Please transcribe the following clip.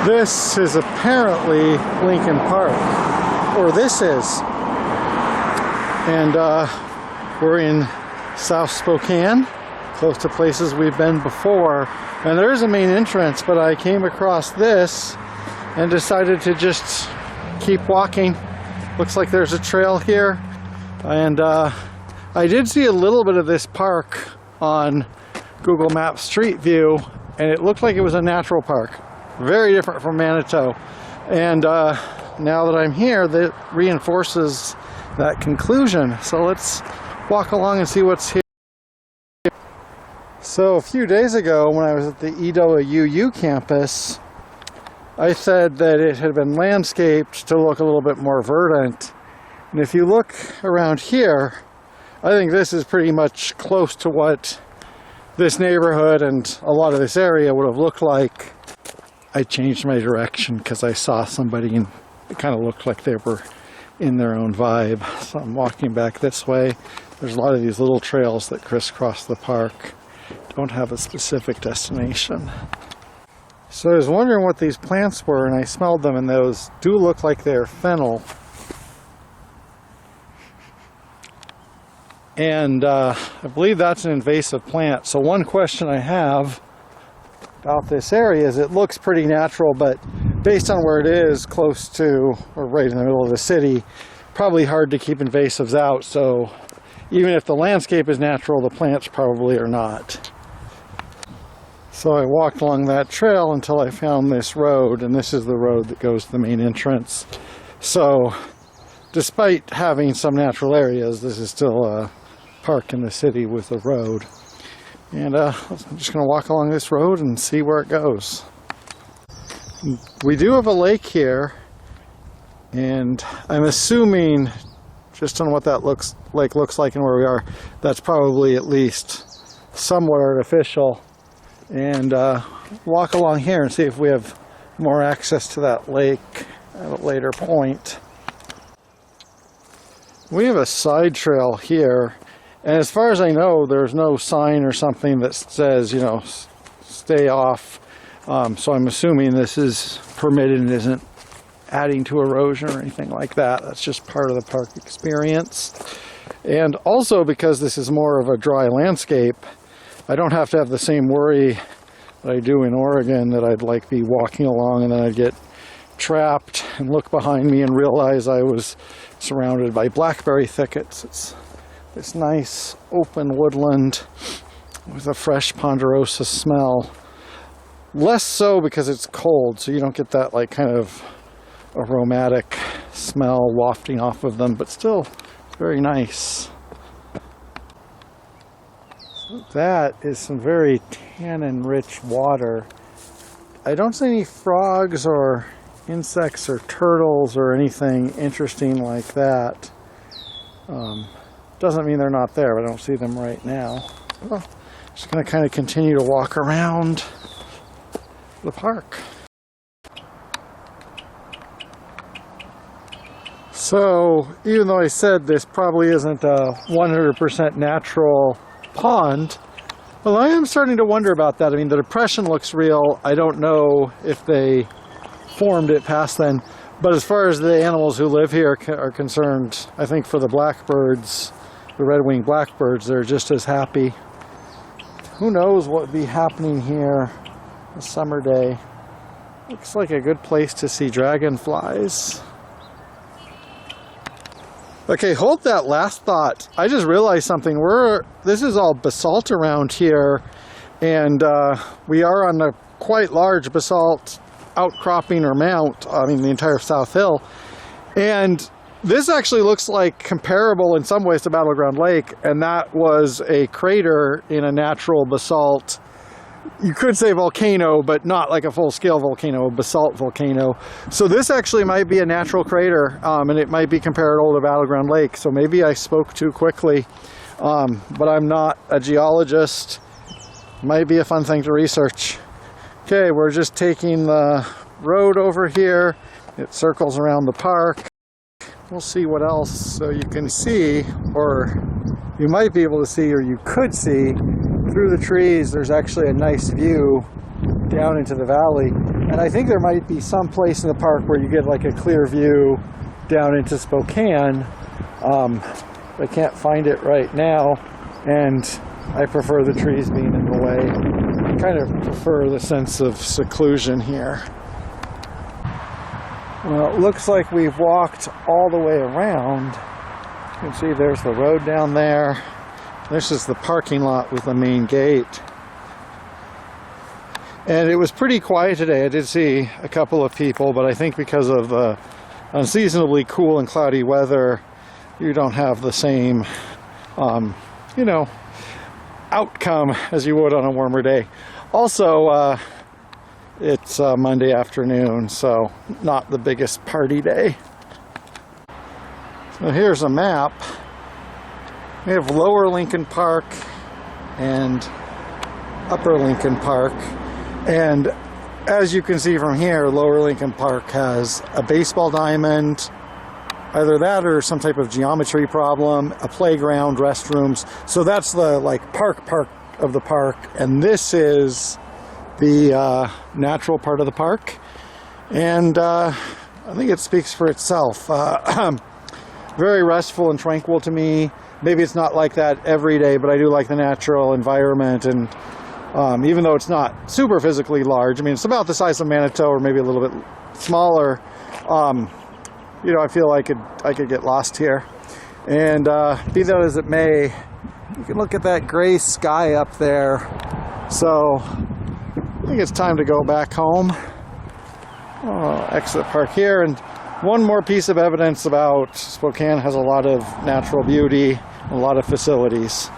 This is apparently Lincoln Park, or this is. And we're in South Spokane, close to places we've been before. And there is a main entrance, but I came across this and decided to just keep walking. Looks like there's a trail here. And I did see a little bit of this park on Google Maps Street View, and it looked like it was a natural park. Very different from Manitou. And now that I'm here, that reinforces that conclusion. So let's walk along and see what's here. So a few days ago when I was at the EWU campus, I said that it had been landscaped to look a little bit more verdant. And if you look around here, I think this is pretty much close to what this neighborhood and a lot of this area would have looked like. I changed my direction because I saw somebody and it kind of looked like they were in their own vibe. So I'm walking back this way. There's a lot of these little trails that crisscross the park. Don't have a specific destination. So I was wondering what these plants were, and I smelled them, and those do look like they're fennel. And I believe that's an invasive plant. So one question I have about this area is it looks pretty natural, but based on where it is, close to or right in the middle of the city, probably hard to keep invasives out. So even if the landscape is natural, the plants probably are not. So I walked along that trail until I found this road, and this is the road that goes to the main entrance. So despite having some natural areas, this is still a park in the city with a road. And I'm just going to walk along this road and see where it goes. We do have a lake here, and I'm assuming, just on what that looks like and where we are, that's probably at least somewhat artificial. And walk along here and see if we have more access to that lake at a later point. We have a side trail here, and as far as I know, there's no sign or something that says, you know, stay off. So I'm assuming this is permitted and isn't adding to erosion or anything like that. That's just part of the park experience. And also, because this is more of a dry landscape, I don't have to have the same worry that I do in Oregon, that I'd like be walking along and then I'd get trapped and look behind me and realize I was surrounded by blackberry thickets. It's this nice open woodland with a fresh Ponderosa smell. Less so because it's cold, so you don't get that like kind of aromatic smell wafting off of them, but still very nice. So that is some very tannin-rich water. I don't see any frogs or insects or turtles or anything interesting like that. Doesn't mean they're not there, but I don't see them right now. Well, just going to kind of continue to walk around the park. So even though I said this probably isn't a 100% natural pond, well, I am starting to wonder about that. I mean, the depression looks real. I don't know if they formed it past then, but as far as the animals who live here are concerned, I think for the blackbirds, the red-winged blackbirds, they're just as happy. Who knows what would be happening here a summer day. Looks like a good place to see dragonflies. Okay, hold that last thought. I just realized something. This is all basalt around here, and we are on a quite large basalt outcropping or mount, I mean the entire South Hill. And this actually looks like comparable in some ways to Battleground Lake, and that was a crater in a natural basalt, you could say volcano, but not like a full-scale volcano, a basalt volcano. So this actually might be a natural crater, and it might be comparable to Battleground Lake. So maybe I spoke too quickly, but I'm not a geologist. Might be a fun thing to research. Okay, we're just taking the road over here. It circles around the park. We'll see what else. So you can see, or you might be able to see, or you could see, through the trees, there's actually a nice view down into the valley. And I think there might be some place in the park where you get like a clear view down into Spokane. I can't find it right now, and I prefer the trees being in the way. I kind of prefer the sense of seclusion here. Well, it looks like we've walked all the way around. You can see there's the road down there. This is the parking lot with the main gate. And it was pretty quiet today. I did see a couple of people, but I think because of the unseasonably cool and cloudy weather, you don't have the same, you know, outcome as you would on a warmer day. Also, it's Monday afternoon, so not the biggest party day. So here's a map. We have Lower Lincoln Park and Upper Lincoln Park. And as you can see from here, Lower Lincoln Park has a baseball diamond, either that or some type of geometry problem, a playground, restrooms. So that's the like park of the park, and this is the natural part of the park. And I think it speaks for itself. Very restful and tranquil to me. Maybe it's not like that every day, but I do like the natural environment. And even though it's not super physically large, I mean, it's about the size of Manitou or maybe a little bit smaller. You know, I feel like I could get lost here. And be that as it may, you can look at that gray sky up there. So I think it's time to go back home. Exit park here. And one more piece of evidence about Spokane has a lot of natural beauty, a lot of facilities.